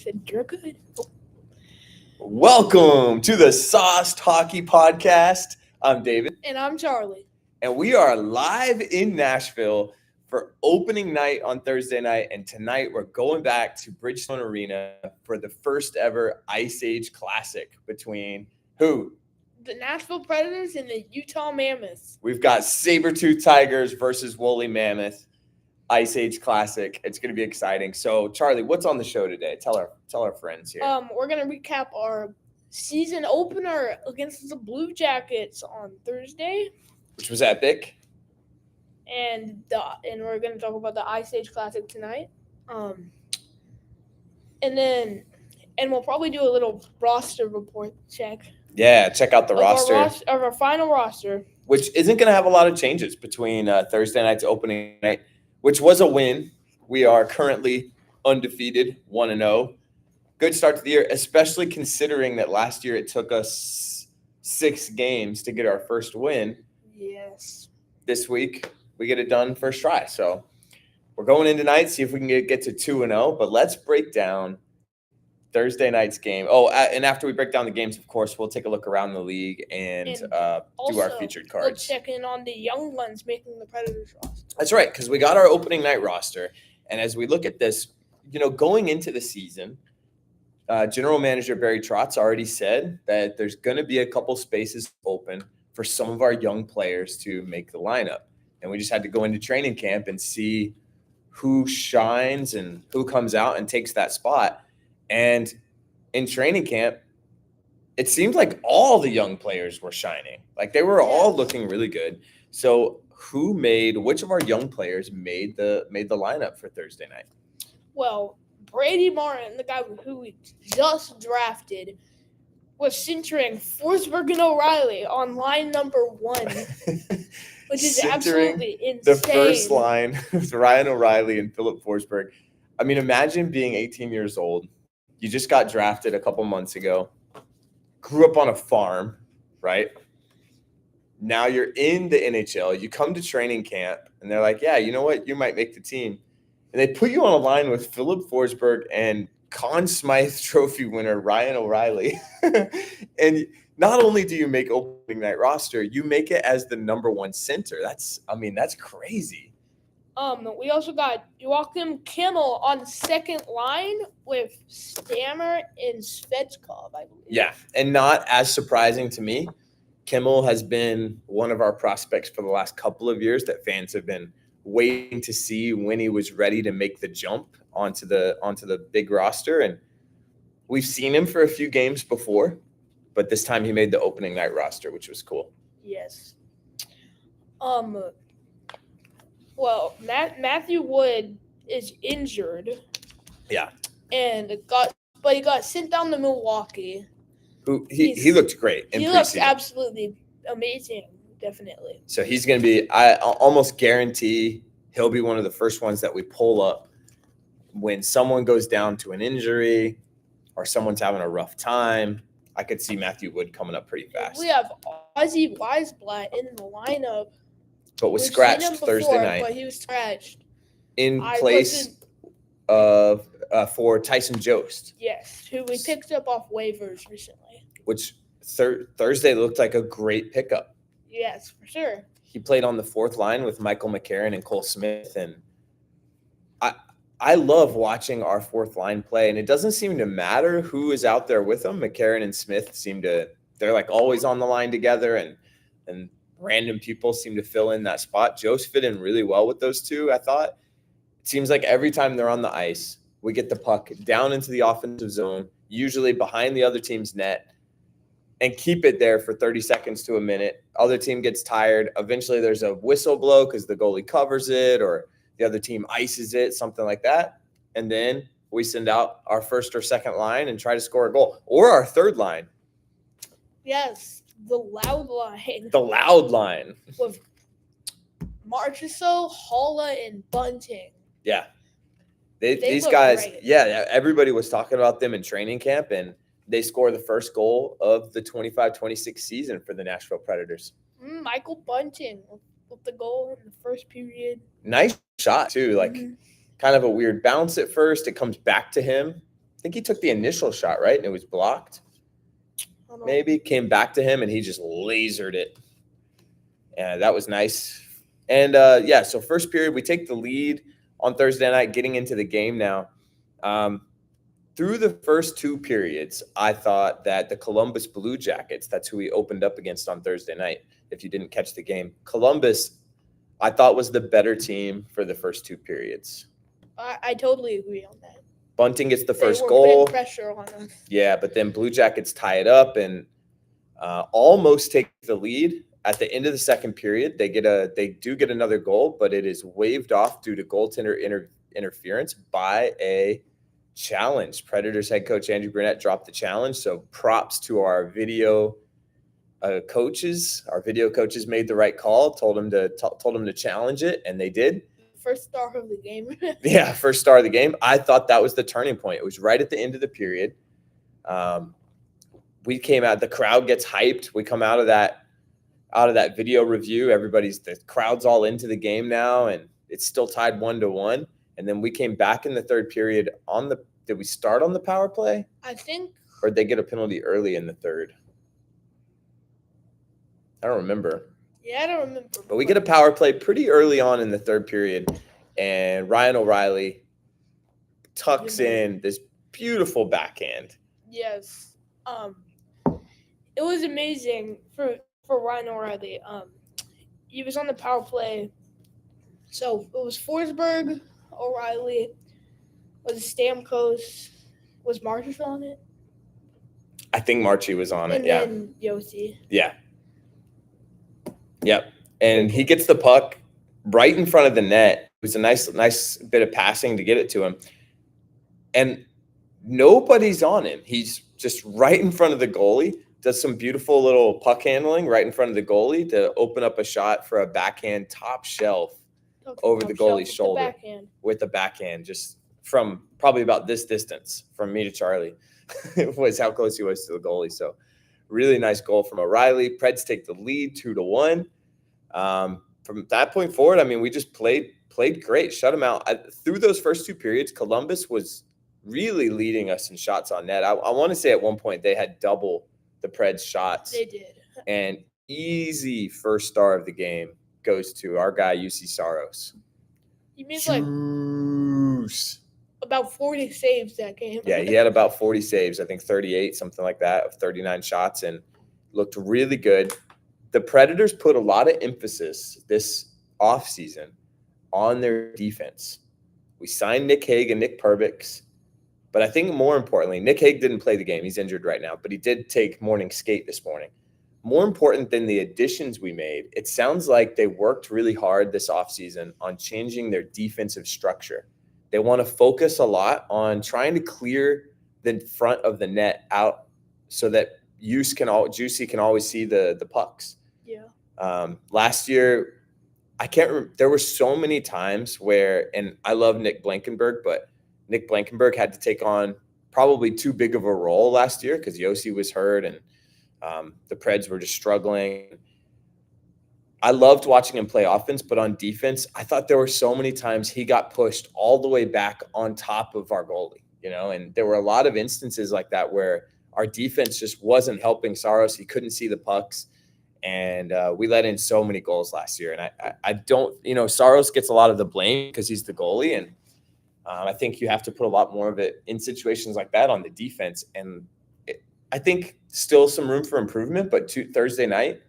said, you're good. Oh. Welcome to the Sauced Hockey Podcast. I'm David. And I'm Charlie. And we are live in Nashville for opening night on Thursday night. And tonight we're going back to Bridgestone Arena for the first ever Ice Age Classic between who? The Nashville Predators and the Utah Mammoths. We've got Sabertooth Tigers versus Woolly Mammoth. Ice Age Classic. It's going to be exciting. So, Charlie, what's on the show today? Tell our friends here. We're going to recap our season opener against the Blue Jackets on Thursday, which was epic. And we're going to talk about the Ice Age Classic tonight. And we'll probably do a little roster report check. Yeah, check out the roster. Of our final roster. Which isn't going to have a lot of changes between Thursday night to opening night, which was a win. We are currently undefeated, 1-0. Good start to the year, especially considering that last year it took us 6 games to get our first win. Yes. This week, we get it done first try. So we're going in tonight, see if we can get to 2-0. But let's break down Thursday night's game. Oh, and after we break down the games, of course, we'll take a look around the league and do our featured cards. We'll check in on the young ones making the Predators roster. That's right, because we got our opening night roster. And as we look at this, going into the season, General Manager Barry Trotz already said that there's going to be a couple spaces open for some of our young players to make the lineup. And we just had to go into training camp and see who shines and who comes out and takes that spot. And in training camp, it seemed like all the young players were shining. Like they were all looking really good. So which of our young players made the lineup for Thursday night? Well, Brady Martin, the guy who we just drafted, was centering Forsberg and O'Reilly on line number 1, which is absolutely insane. The first line with Ryan O'Reilly and Philip Forsberg. I mean, imagine being 18 years old. You just got drafted a couple months ago, grew up on a farm, right? Now you're in the NHL. You come to training camp, and they're like, yeah, you know what? You might make the team. And they put you on a line with Philip Forsberg and Conn Smythe Trophy winner Ryan O'Reilly. And not only do you make opening night roster, you make it as the number 1 center. That's crazy. We also got Joachim Kimmel on second line with Stammer and Svechkov, I believe. Yeah, and not as surprising to me. Kimmel has been one of our prospects for the last couple of years that fans have been waiting to see when he was ready to make the jump onto the big roster. And we've seen him for a few games before, but this time he made the opening night roster, which was cool. Yes. Well, Matthew Wood is injured. Yeah. And he got sent down to Milwaukee. He looked great in preseason. He looked absolutely amazing, definitely. So he's going to be, I almost guarantee he'll be one of the first ones that we pull up when someone goes down to an injury or someone's having a rough time. I could see Matthew Wood coming up pretty fast. We have Ozzy Weisblatt in the lineup. But was scratched Thursday night. But he was scratched. In place of for Tyson Jost. Yes, who we picked up off waivers recently. Which Thursday looked like a great pickup. Yes, for sure. He played on the 4th line with Michael McCarron and Cole Smith. And I love watching our 4th line play. And it doesn't seem to matter who is out there with them. McCarron and Smith they're like always on the line together. And random people seem to fill in that spot. Jost fit in really well with those two, I thought. It seems like every time they're on the ice, we get the puck down into the offensive zone, usually behind the other team's net, and keep it there for 30 seconds to a minute. Other team gets tired. Eventually there's a whistle blow because the goalie covers it or the other team ices it, something like that. And then we send out our first or second line and try to score a goal. Or our third line. Yes, the loud line. The loud line. With Marchessault, Holla, and Bunting. Yeah. These guys, great. Yeah, everybody was talking about them in training camp, and they score the first goal of the 25-26 season for the Nashville Predators. Michael Bunting with the goal in the first period. Nice shot, too. Like, kind of a weird bounce at first. It comes back to him, think he took the initial shot, right? And it was blocked. Maybe came back to him and he just lasered it. And that was nice. And so first period, we take the lead on Thursday night, getting into the game now. Through the first two periods, I thought that the Columbus Blue Jackets, that's who we opened up against on Thursday night, if you didn't catch the game. Columbus, I thought, was the better team for the first two periods. I totally agree on that. Bunting gets the first They were goal. putting pressure on them. Yeah, but then Blue Jackets tie it up and almost take the lead. At the end of the second period, they do get another goal, but it is waved off due to goaltender interference by a challenge. Predators head coach Andrew Brunette dropped the challenge, so props to our video coaches. Our video coaches made the right call. Told them to challenge it, and they did. First star of the game. Yeah, first star of the game. I thought that was the turning point. It was right at the end of the period. We came out. The crowd gets hyped. We come out of that video review. The crowd's all into the game now, and it's still tied 1-1. And then we came back in the third period did we start on the power play? I think. Or did they get a penalty early in the third? I don't remember. Yeah, I don't remember. But we get a power play pretty early on in the third period, and Ryan O'Reilly tucks in this beautiful backhand. Yes. It was amazing for Ryan O'Reilly. He was on the power play. So it was Forsberg, O'Reilly, was Stamkos, was Marchessault on it? I think Marchie was on it, yeah. And then Yossi. Yeah. Yep. And he gets the puck right in front of the net. It was a nice bit of passing to get it to him. And nobody's on him. He's just right in front of the goalie, does some beautiful little puck handling right in front of the goalie to open up a shot for a backhand top shelf over the goalie's shoulder with the backhand, just from probably about this distance from me to Charlie. It was how close he was to the goalie. So really nice goal from O'Reilly. Preds take the lead 2-1. From that point forward, I mean, we just played great, shut them out. Through those first two periods, Columbus was really leading us in shots on net. I want to say at one point they had double the Preds shots. They did. And easy first star of the game goes to our guy, UC Saros. He made about 40 saves that game. Yeah, he had about 40 saves, I think 38, something like that, of 39 shots, and looked really good. The Predators put a lot of emphasis this offseason on their defense. We signed Nick Hague and Nick Perbix, but I think more importantly, Nick Hague didn't play the game. He's injured right now, but he did take morning skate this morning. More important than the additions we made, it sounds like they worked really hard this offseason on changing their defensive structure. They want to focus a lot on trying to clear the front of the net out so that Juicy can always see the pucks. Yeah. Last year, I can't remember. There were so many times where, and I love Nick Blankenburg, but Nick Blankenburg had to take on probably too big of a role last year because Yossi was hurt and the Preds were just struggling. I loved watching him play offense, but on defense, I thought there were so many times he got pushed all the way back on top of our goalie, and there were a lot of instances like that where our defense just wasn't helping Saros. He couldn't see the pucks, and we let in so many goals last year. And I don't, Saros gets a lot of the blame because he's the goalie, and I think you have to put a lot more of it in situations like that on the defense. And I think still some room for improvement, but Thursday night,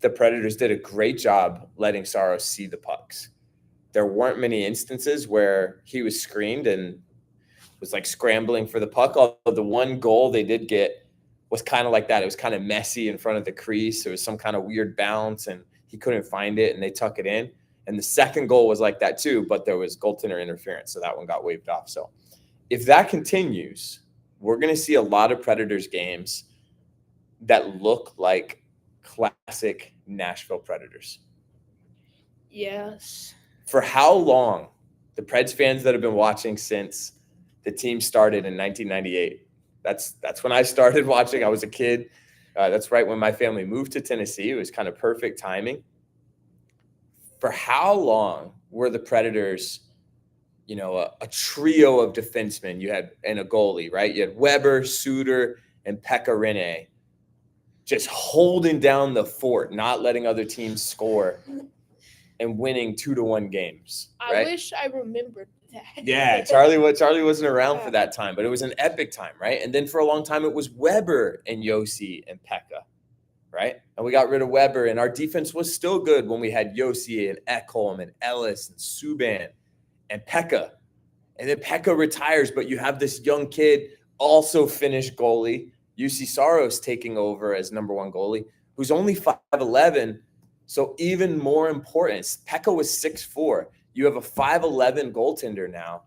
the Predators did a great job letting Saros see the pucks. There weren't many instances where he was screened and was like scrambling for the puck. Although the one goal they did get was kind of like that. It was kind of messy in front of the crease. There was some kind of weird bounce and he couldn't find it and they tuck it in. And the second goal was like that too, but there was goaltender interference. So that one got waved off. So if that continues, we're going to see a lot of Predators games that look like classic Nashville Predators. Yes. For how long? The Preds fans that have been watching since the team started in 1998. That's when I started watching. I was a kid. That's right when my family moved to Tennessee. It was kind of perfect timing. For how long were the Predators a trio of defensemen you had and a goalie, right? You had Weber, Suter, and Pekka Rinne just holding down the fort, not letting other teams score and winning 2-1 games. Right? I wish I remembered that. Yeah, Charlie wasn't around for that time, but it was an epic time, right? And then for a long time it was Weber and Yossi and Pekka, right? And we got rid of Weber, and our defense was still good when we had Yossi and Ekholm and Ellis and Subban and Pekka. And then Pekka retires, but you have this young kid, also Finnish goalie, UC Saros, taking over as number one goalie, who's only 5'11". So even more important, Pekka was 6'4". You have a 5'11" goaltender now.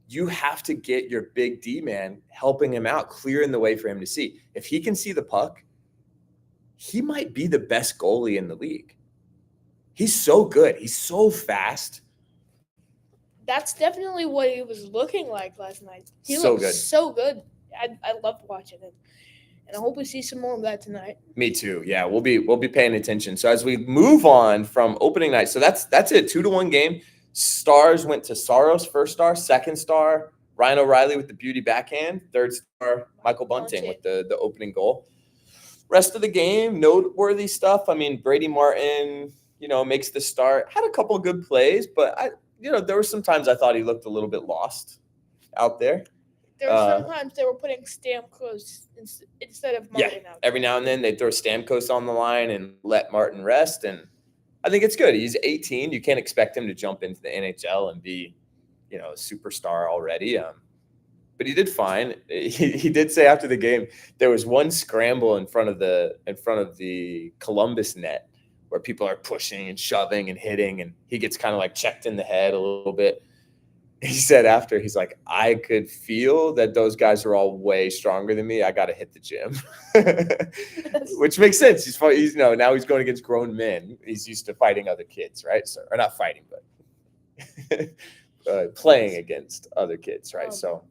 You have to get your big D man helping him out, clearing the way for him to see. If he can see the puck, he might be the best goalie in the league. He's so good. He's so fast. That's definitely what he was looking like last night. He So looked good. so good. I loved watching him. And I hope we see some more of that tonight. Me too. Yeah, we'll be paying attention. So as we move on from opening night, so that's it. 2-1 game. Stars went to Saros, first star, second star, Ryan O'Reilly with the beauty backhand, third star, Michael Bunting with the opening goal. Rest of the game, noteworthy stuff. I mean, Brady Martin, makes the start. Had a couple of good plays, but there were some times I thought he looked a little bit lost out there. There were sometimes they were putting Stamkos instead of Martin out. Every now and then they throw Stamkos on the line and let Martin rest, and I think it's good. He's 18. You can't expect him to jump into the NHL and be, a superstar already. But he did fine. He did say after the game there was one scramble in front of the Columbus net where people are pushing and shoving and hitting, and he gets kind of like checked in the head a little bit. He said after, he's like, I could feel that those guys are all way stronger than me. I got to hit the gym, which makes sense. He's now he's going against grown men. He's used to fighting other kids, right? So, or not fighting, but playing against other kids, right? So,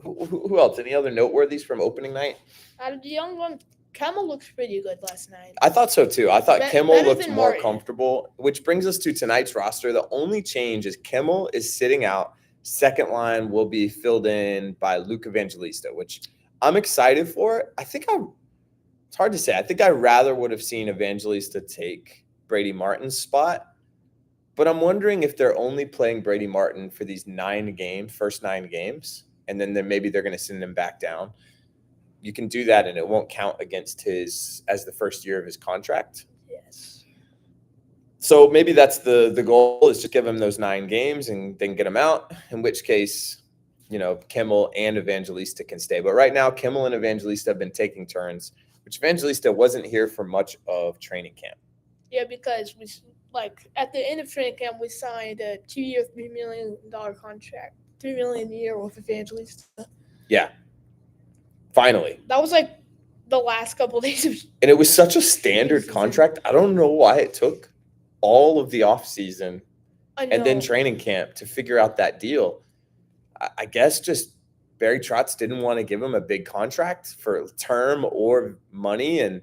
who else? Any other noteworthies from opening night? Out of the young ones, Kimmel looks pretty good last night. I thought so too. I thought Kimmel looked more Martin. comfortable, which brings us to tonight's roster. The only change is Kimmel is sitting out. Second line will be filled in by Luke Evangelista, which I'm excited for. It's hard to say. I think I rather would have seen Evangelista take Brady Martin's spot, but I'm wondering if they're only playing Brady Martin for these first 9 games, and then maybe they're going to send him back down. You can do that and it won't count against as the first year of his contract. Yes. So maybe that's the goal, is just give him those 9 games and then get him out, in which case, Kimmel and Evangelista can stay. But right now, Kimmel and Evangelista have been taking turns, which Evangelista wasn't here for much of training camp. Yeah, because at the end of training camp, we signed a 2-year, $3 million contract, $3 million a year with Evangelista. Yeah. Finally. That was the last couple of days of and it was such a standard contract. I don't know why it took all of the offseason and then training camp to figure out that deal. I guess just Barry Trotz didn't want to give him a big contract for term or money, and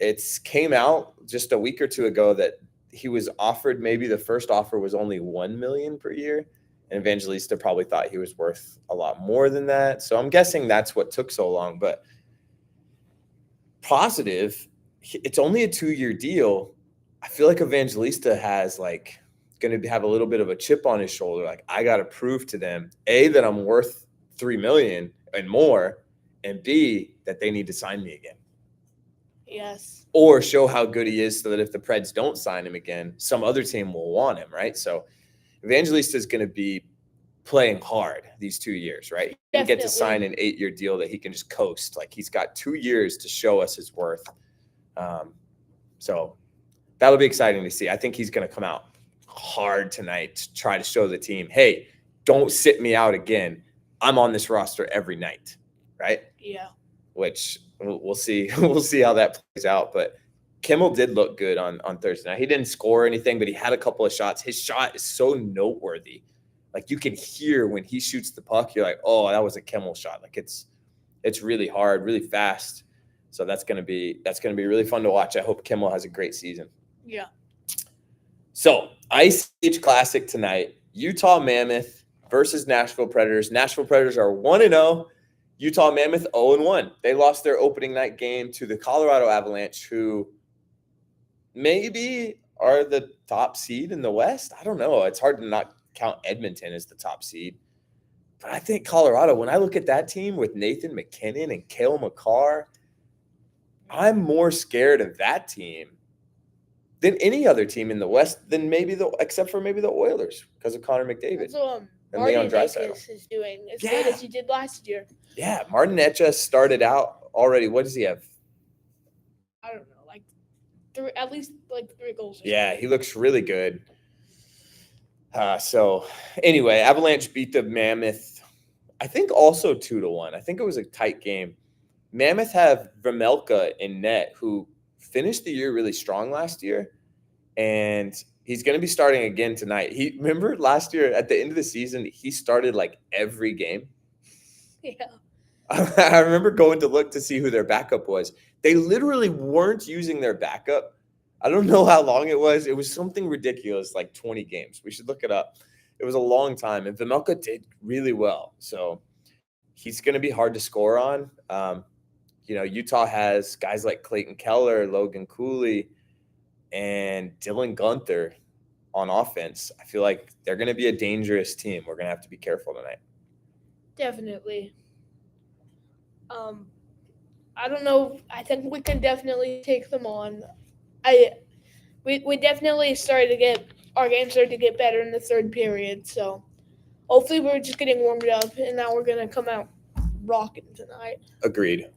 it's came out just a week or two ago that he was offered, maybe the first offer was only $1 million per year. And Evangelista probably thought he was worth a lot more than that. So I'm guessing that's what took so long. But positive, it's only a 2-year deal. I feel like Evangelista has going to have a little bit of a chip on his shoulder. I got to prove to them, A, that I'm worth $3 million and more, and B, that they need to sign me again. Yes. Or show how good he is so that if the Preds don't sign him again, some other team will want him, right? So Evangelista is going to be playing hard these 2 years, right? He can get to sign an 8-year deal that he can just coast. He's got 2 years to show us his worth. So that'll be exciting to see. I think he's going to come out hard tonight to try to show the team, hey, don't sit me out again. I'm on this roster every night, right? Yeah. Which we'll see. We'll see how that plays out. But Kimmel did look good on Thursday night. He didn't score anything, but he had a couple of shots. His shot is so noteworthy. You can hear when he shoots the puck, you're like, oh, that was a Kimmel shot. It's really hard, really fast. So that's gonna be really fun to watch. I hope Kimmel has a great season. Yeah. So, Ice Age Classic tonight. Utah Mammoth versus Nashville Predators. Nashville Predators are 1-0. Utah Mammoth 0-1. They lost their opening night game to the Colorado Avalanche, who maybe are the top seed in the West. I don't know. It's hard to not count Edmonton as the top seed. But I think Colorado, when I look at that team with Nathan McKinnon and Cale Makar, I'm more scared of that team than any other team in the West, than except for maybe the Oilers because of Connor McDavid That's what and Leon Draisaitl. is doing as good as he did last year. Yeah, Martin Etcha started out already. What does he have? I don't know, at least 3 goals. Yeah, he looks really good. So anyway, Avalanche beat the Mammoth, I think also 2-1. I think it was a tight game. Mammoth have Vemelka in net, who finished the year really strong last year, and he's going to be starting again tonight. Remember last year at the end of the season, he started every game. Yeah. I remember going to look to see who their backup was. They literally weren't using their backup. I don't know how long it was. It was something ridiculous, 20 games. We should look it up. It was a long time, and Vemelka did really well. So he's going to be hard to score on. Utah has guys like Clayton Keller, Logan Cooley, and Dylan Gunther on offense. I feel like they're going to be a dangerous team. We're going to have to be careful tonight. Definitely. I don't know. I think we can definitely take them on. We definitely our game started to get better in the third period. So hopefully we're just getting warmed up, and now we're gonna come out rocking tonight. Agreed.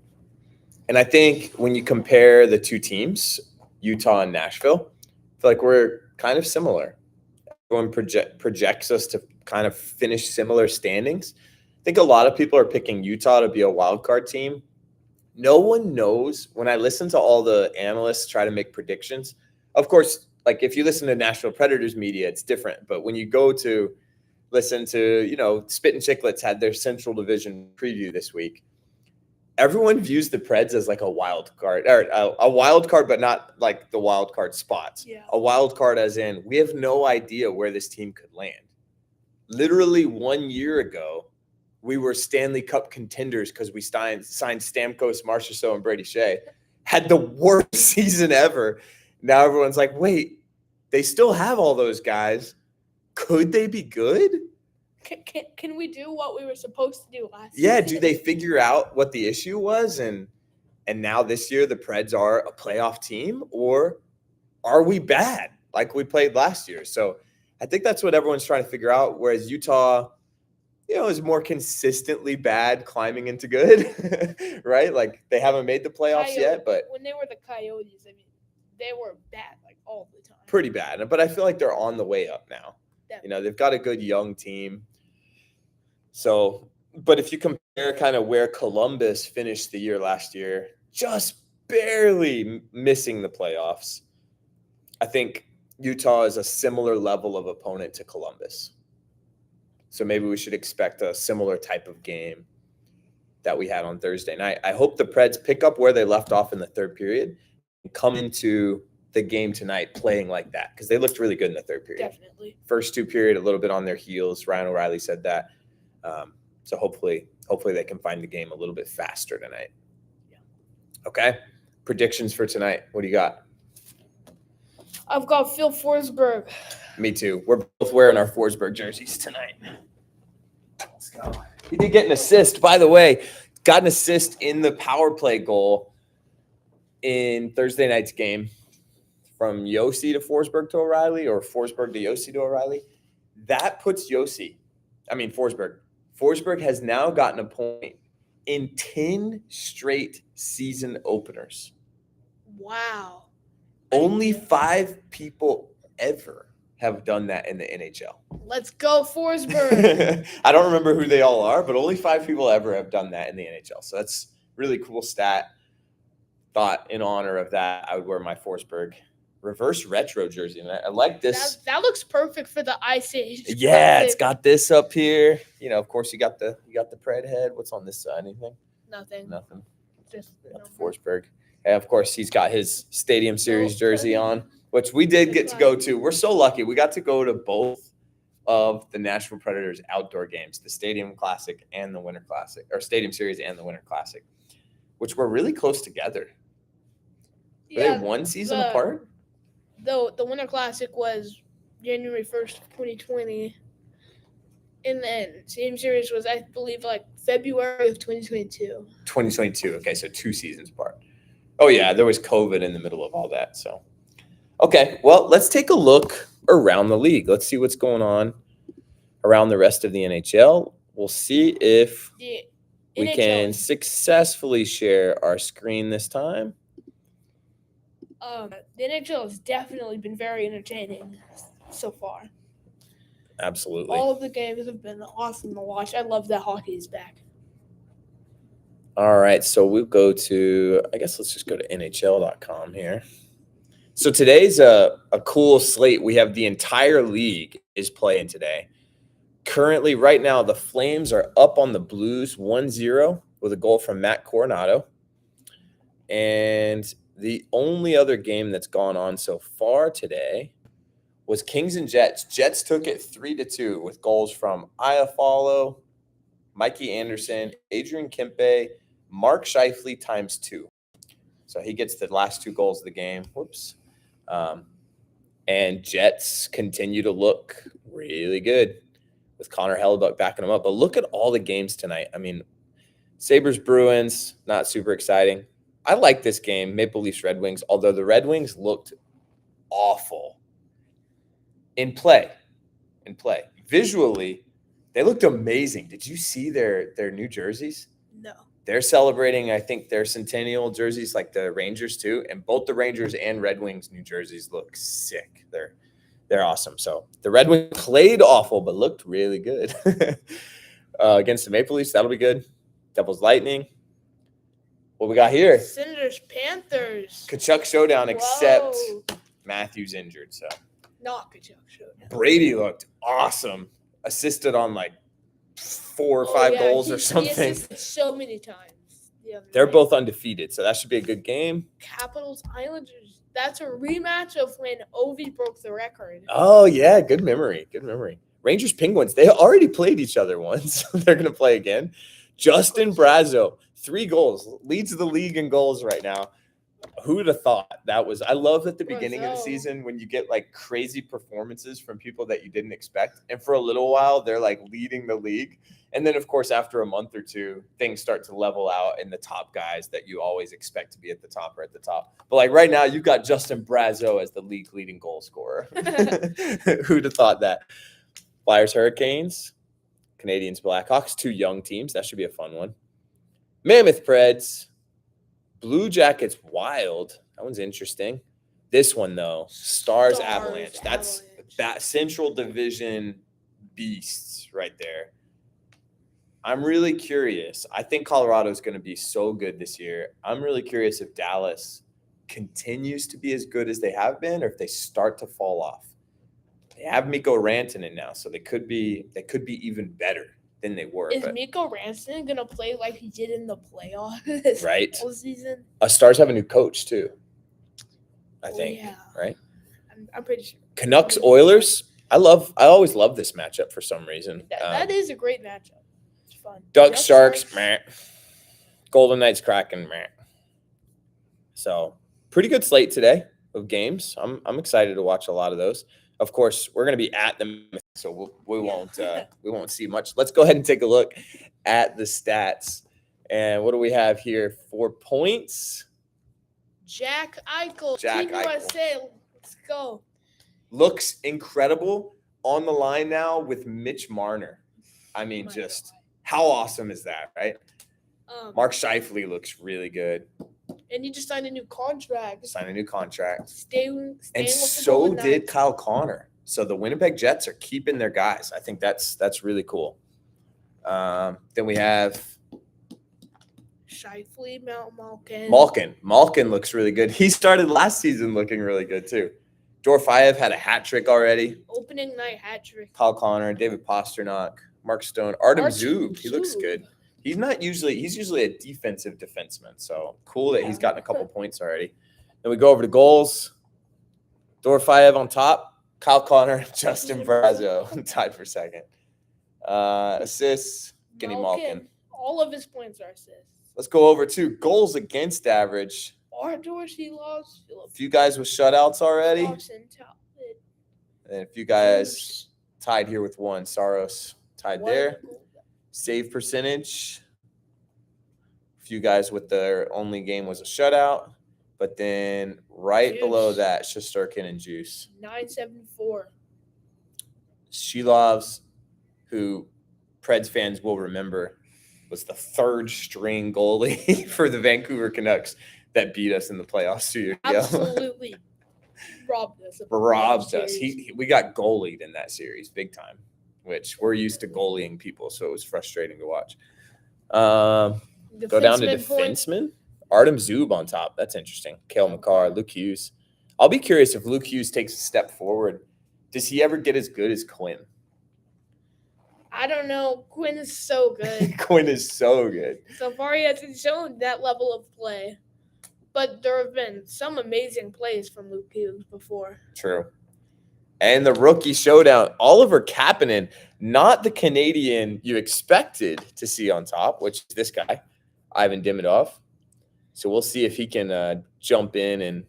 And I think when you compare the two teams, Utah and Nashville, I feel like we're kind of similar. Everyone projects us to kind of finish similar standings. I think a lot of people are picking Utah to be a wild card team. No one knows. When I listen to all the analysts try to make predictions, of course, if you listen to Nashville Predators media, it's different. But when you go to listen to, Spit and Chicklets had their Central Division preview this week, everyone views the Preds as a wild card, or a wild card, but not the wild card spots. Yeah. A wild card as in we have no idea where this team could land. Literally 1 year ago, we were Stanley Cup contenders because we signed Stamkos, Marchessault, and Brady Shea. Had the worst season ever. Now everyone's like, wait, they still have all those guys. Could they be good? Can we do what we were supposed to do last Yeah, season? do they figure out what the issue was? And now this year the Preds are a playoff team, or are we bad like we played last year? So I think that's what everyone's trying to figure out, whereas Utah – is more consistently bad climbing into good, right? They haven't made the playoffs yet, but when they were the Coyotes, they were bad all the time. Pretty bad. But I feel like they're on the way up now. Definitely. They've got a good young team. So, but if you compare kind of where Columbus finished the year last year, just barely missing the playoffs, I think Utah is a similar level of opponent to Columbus. So maybe we should expect a similar type of game that we had on Thursday night. I hope the Preds pick up where they left off in the third period and come into the game tonight playing like that, because they looked really good in the third period. Definitely. First two period, a little bit on their heels. Ryan O'Reilly said that. So hopefully they can find the game a little bit faster tonight. Yeah. Okay. Predictions for tonight. What do you got? I've got Phil Forsberg. Me too. We're both wearing our Forsberg jerseys tonight. Let's go. He did get an assist, by the way. Got an assist in the power play goal in Thursday night's game from Yossi to Forsberg to O'Reilly, or Forsberg to Yossi to O'Reilly. That puts Forsberg. Forsberg has now gotten a point in 10 straight season openers. Wow. Only 5 people ever have done that in the NHL. Let's go, Forsberg. I don't remember who they all are, but only 5 people ever have done that in the NHL. So that's really cool stat. Thought in honor of that, I would wear my Forsberg reverse retro jersey. And I like this. That looks perfect for the Ice Age. Yeah, it's got this up here. Of course, you got the Pred head. What's on this side? Anything? Nothing. Nothing. Just Got the Forsberg. And of course, he's got his Stadium Series jersey on, which we did get to That's go to. We're so lucky. We got to go to both of the Nashville Predators outdoor games, the Stadium Classic and the Winter Classic, or Stadium Series and the Winter Classic, which were really close together. Were they one season apart? The Winter Classic was January 1st, 2020. And then Stadium Series was, I believe, like February of 2022. 2022. Okay, so 2 seasons apart. Oh, yeah, there was COVID in the middle of all that. So, okay, well, let's take a look around the league. Let's see what's going on around the rest of the NHL. We'll see if The we NHL can successfully share our screen this time. The NHL has definitely been very entertaining so far. Absolutely. All of the games have been awesome to watch. I love that hockey is back. All right, so we'll go to, I guess let's just go to NHL.com here. So today's a cool slate. We have the entire league is playing today. Currently, right now, the Flames are up on the Blues 1-0 with a goal from Matt Coronado. And the only other game that's gone on so far today was Kings and Jets. Jets took it 3-2 with goals from Iafallo, Mikey Anderson, Adrian Kempe, Mark Scheifele ×2. So he gets the last 2 goals of the game. Whoops. And Jets continue to look really good with Connor Hellebuck backing them up. But look at all the games tonight. I mean, Sabres-Bruins, not super exciting. I like this game, Maple Leafs-Red Wings, although the Red Wings looked awful in play. Visually, they looked amazing. Did you see their new jerseys? No. They're celebrating, I think, their centennial jerseys like the Rangers too. And both the Rangers and Red Wings new jerseys look sick. They're awesome. So the Red Wings played awful, but looked really good. Against the Maple Leafs, that'll be good. Devils Lightning. What we got here? Senators Panthers. Kachuk showdown, except Whoa. Matthews injured. So Not Kachuk showdown. Brady looked awesome. Assisted on like 4 or 5 goals or something. He assisted so many times. They're both undefeated, so that should be a good game. Capitals Islanders. That's a rematch of when Ovi broke the record. Oh, yeah. Good memory. Rangers Penguins. They already played each other once. They're going to play again. Justin Brazeau, 3 goals. Leads the league in goals right now. Who would have thought that was? I love at the beginning of the season when you get like crazy performances from people that you didn't expect. And for a little while, they're like leading the league. And then, of course, after a month or two, things start to level out and the top guys that you always expect to be at the top are at the top. But like right now, you've got Justin Brazeau as the league leading goal scorer. Who'd have thought that? Flyers, Hurricanes, Canadians, Blackhawks, 2 young teams. That should be a fun one. Mammoth Preds, Blue Jackets, Wild. That one's interesting. This one, though, Stars Avalanche. That's that Central Division beasts right there. I'm really curious. I think Colorado is going to be so good this year. I'm really curious if Dallas continues to be as good as they have been or if they start to fall off. They have Mikko Rantanen now, so they could be even better than they were. Is Mikko Rantanen going to play like he did in the playoffs right. all season? Stars have a new coach, too, I think. Yeah. Right? I'm pretty sure. Canucks, Oilers. I always love this matchup for some reason. That is a great matchup. It's fun. Ducks, Sharks, meh. Golden Knights, Kraken, meh. So, pretty good slate today of games. I'm excited to watch a lot of those. Of course, we're going to be at the, so we won't see much. Let's go ahead and take a look at the stats. And what do we have here? 4 points. Jack Eichel, Team USA. Let's go. Looks incredible on the line now with Mitch Marner. I mean, just how awesome is that, right? Mark Scheifele looks really good. And he just signed a new contract. And so did Kyle Connor. So the Winnipeg Jets are keeping their guys. I think that's really cool. Then we have Scheifele, Malkin. Malkin looks really good. He started last season looking really good too. Dorofeyev had a hat trick already. Opening night hat trick. Kyle Connor, David Pastrnak, Mark Stone, Artem Zub. He looks good. He's usually a defensive defenseman. So cool that he's gotten a couple points already. Then we go over to goals. Dorofeyev on top. Kyle Connor, Justin Brazeau tied for second. Assists, Kenny Malkin. All of his points are assists. Let's go over to goals against average. Artur Silovs. A few guys with shutouts already. And a few guys tied here with one. Saros tied there. Save percentage. A few guys with their only game was a shutout. But then below that, Shesterkin and Juice. 974. Silovs, who Preds fans will remember, was the third string goalie for the Vancouver Canucks that beat us in the playoffs 2 years ago. Absolutely robbed us. Robbed us. We got goalied in that series big time, which we're used to goalieing people, so it was frustrating to watch. Go down to defensemen. Artem Zub on top. That's interesting. Cale Makar, Luke Hughes. I'll be curious if Luke Hughes takes a step forward. Does he ever get as good as Quinn? I don't know. Quinn is so good. Quinn is so good. So far, he hasn't shown that level of play. But there have been some amazing plays from Luke Hughes before. True. And the rookie showdown, Oliver Kapanen, not the Canadian you expected to see on top, which is this guy, Ivan Demidov. So we'll see if he can jump in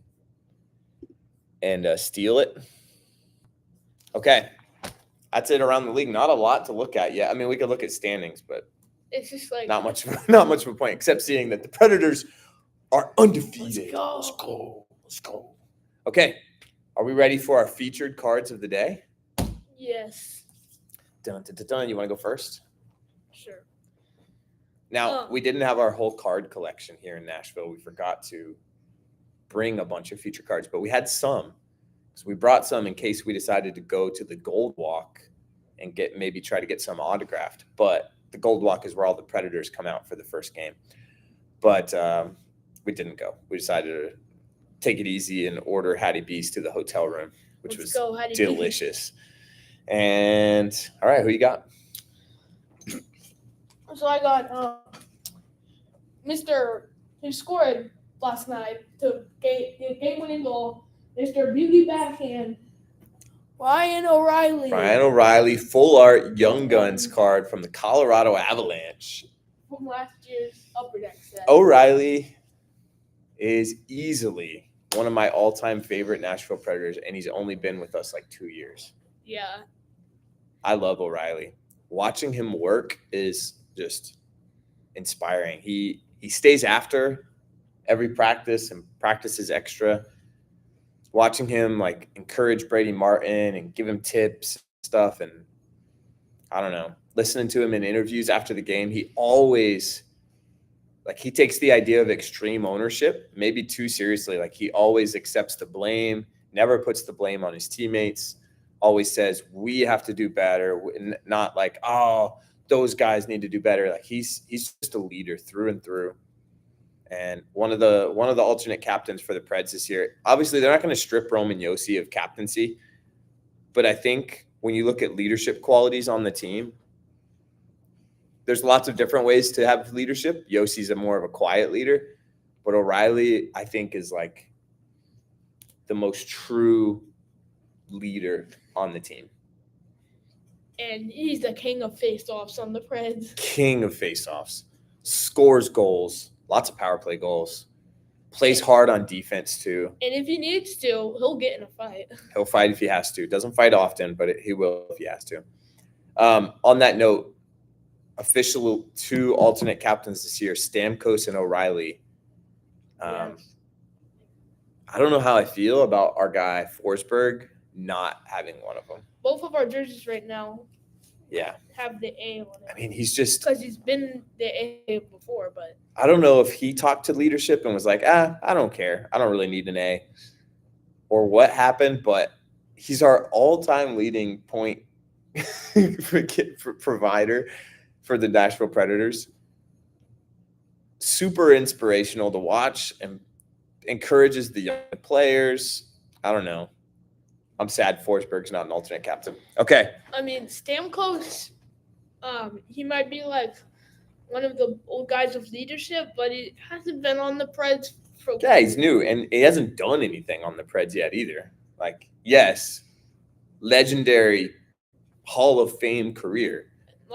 and steal it. Okay. That's it around the league. Not a lot to look at yet. I mean, we could look at standings, but it's just like not much of a point, except seeing that the Predators are undefeated. Let's go. Let's go. Okay. Are we ready for our featured cards of the day? Yes. Dun, dun, dun, dun. You want to go first? Sure. Now, we didn't have our whole card collection here in Nashville. We forgot to bring a bunch of feature cards, but we had some. So we brought some in case we decided to go to the Gold Walk and try to get some autographed. But the Gold Walk is where all the Predators come out for the first game. But we didn't go. We decided to take it easy and order Hattie B's to the hotel room, which was delicious. And all right, who you got? So I got Mr. who scored last night to game-winning goal, Mr. Beauty Backhand, Ryan O'Reilly. Ryan O'Reilly, full art Young Guns card from the Colorado Avalanche. From last year's Upper Deck set. O'Reilly is easily one of my all-time favorite Nashville Predators, and he's only been with us like 2 years. Yeah. I love O'Reilly. Watching him work is just inspiring. He stays after every practice and practices extra. Watching him like encourage Brady Martin and give him tips and stuff, and I don't know, listening to him in interviews after the game, he always he takes the idea of extreme ownership maybe too seriously. Like he always accepts the blame, never puts the blame on his teammates, always says we have to do better, not like, oh, those guys need to do better. Like he's just a leader through and through. And one of the alternate captains for the Preds this year. Obviously, they're not going to strip Roman Josi of captaincy, but I think when you look at leadership qualities on the team, there's lots of different ways to have leadership. Josi's more of a quiet leader, but O'Reilly, I think, is like the most true leader on the team. And he's the king of face-offs on the Preds. King of face-offs. Scores goals. Lots of power play goals. Plays hard on defense, too. And if he needs to, he'll get in a fight. He'll fight if he has to. Doesn't fight often, but he will if he has to. On that note, official 2 alternate captains this year, Stamkos and O'Reilly. Yes. I don't know how I feel about our guy Forsberg not having one of them. Both of our jerseys right now have the A on it. I mean, he's just... Because he's been the A before, but... I don't know if he talked to leadership and was like, I don't care. I don't really need an A. Or what happened, but he's our all-time leading point provider for the Nashville Predators. Super inspirational to watch and encourages the young players. I don't know. I'm sad Forsberg's not an alternate captain. Okay. I mean, Stamkos, he might be like one of the old guys of leadership, but he hasn't been on the Preds for. Yeah, he's new, and he hasn't done anything on the Preds yet either. Like, yes, legendary Hall of Fame career,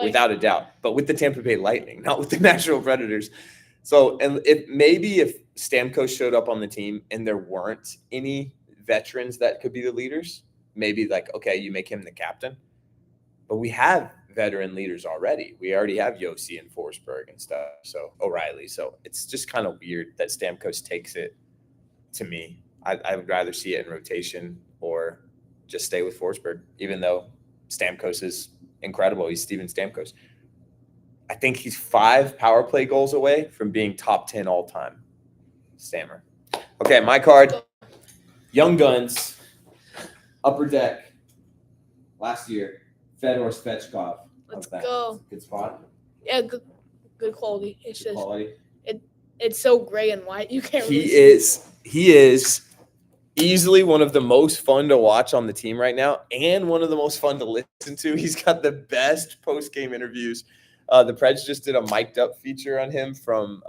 without a doubt, but with the Tampa Bay Lightning, not with the Nashville Predators. So, and if Stamkos showed up on the team and there weren't any veterans that could be the leaders, maybe like, okay, you make him the captain. But we have veteran leaders already. We already have Yossi and Forsberg and stuff. So O'Reilly. So it's just kind of weird that Stamkos takes it to me. I would rather see it in rotation or just stay with Forsberg, even though Stamkos is incredible. He's Steven Stamkos. I think he's 5 power play goals away from being top 10 all time. Stammer. Okay, my card. Young Guns. Upper Deck. Last year. Fedor Svechkov. Let's go. Good spot. Yeah, good quality. It's Good just quality. it's so gray and white. You can't. Really He is easily one of the most fun to watch on the team right now, and one of the most fun to listen to. He's got the best post-game interviews. The Preds just did a mic'd up feature on him from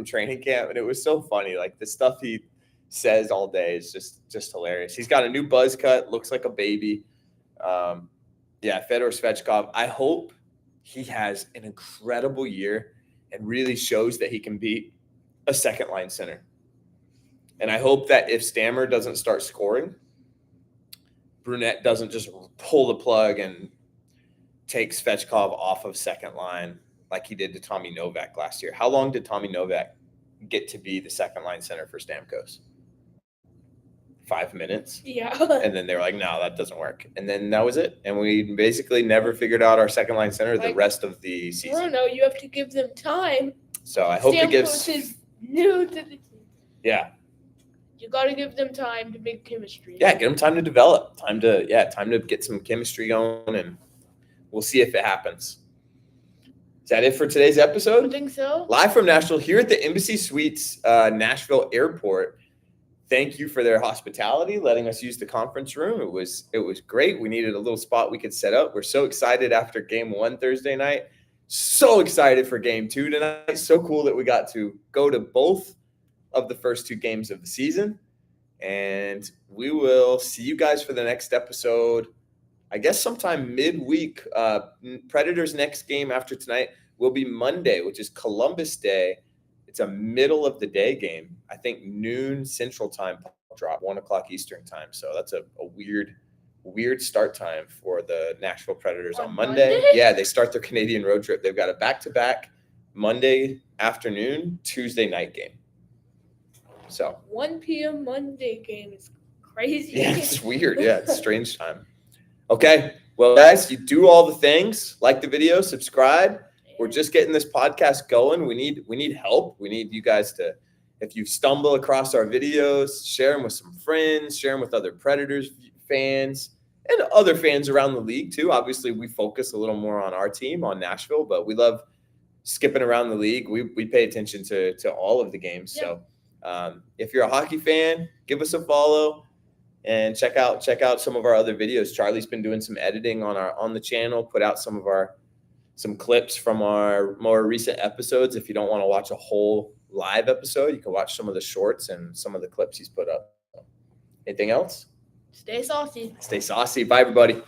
training camp, and it was so funny. Like, the stuff he says all day is just hilarious. He's got a new buzz cut, looks like a baby. Yeah, Fedor Svechkov. I hope he has an incredible year and really shows that he can beat a second line center. And I hope that if Stammer doesn't start scoring, Brunette doesn't just pull the plug and take Svechkov off of second line like he did to Tommy Novak last year. How long did Tommy Novak get to be the second line center for Stamkos? 5 minutes. Yeah. And then they were like, no, that doesn't work. And then that was it. And we basically never figured out our second line center the rest of the season. Bruno, you have to give them time. So I hope it gives. Stamkos is new to the team. Yeah. You got to give them time to make chemistry. Yeah, get them time to develop. Time to get some chemistry going, and we'll see if it happens. Is that it for today's episode? I think so. Live from Nashville, here at the Embassy Suites, Nashville Airport. Thank you for their hospitality, letting us use the conference room. It was great. We needed a little spot we could set up. We're so excited after Game 1 Thursday night. So excited for Game 2 tonight. So cool that we got to go to both of the first 2 games of the season. And we will see you guys for the next episode, I guess sometime midweek. Predators' next game after tonight will be Monday, which is Columbus Day. It's a middle of the day game. I think noon Central Time drop, 1 o'clock Eastern Time. So that's a weird start time for the Nashville Predators on Monday. Yeah, they start their Canadian road trip. They've got a back-to-back Monday afternoon, Tuesday night game. So 1 p.m. Monday game is crazy. Yeah, it's weird. Yeah, it's a strange time. Okay, well, guys, you do all the things. Like the video, subscribe. We're just getting this podcast going. We need help. We need you guys to, if you stumble across our videos, share them with some friends, share them with other Predators fans and other fans around the league too. Obviously, we focus a little more on our team, on Nashville, but we love skipping around the league. We pay attention to all of the games. Yeah. So if you're a hockey fan, give us a follow and check out some of our other videos. Charlie's been doing some editing on the channel, put out some clips from our more recent episodes. If you don't want to watch a whole live episode, you can watch some of the shorts and some of the clips he's put up. Anything else? Stay saucy. Stay saucy. Bye, everybody.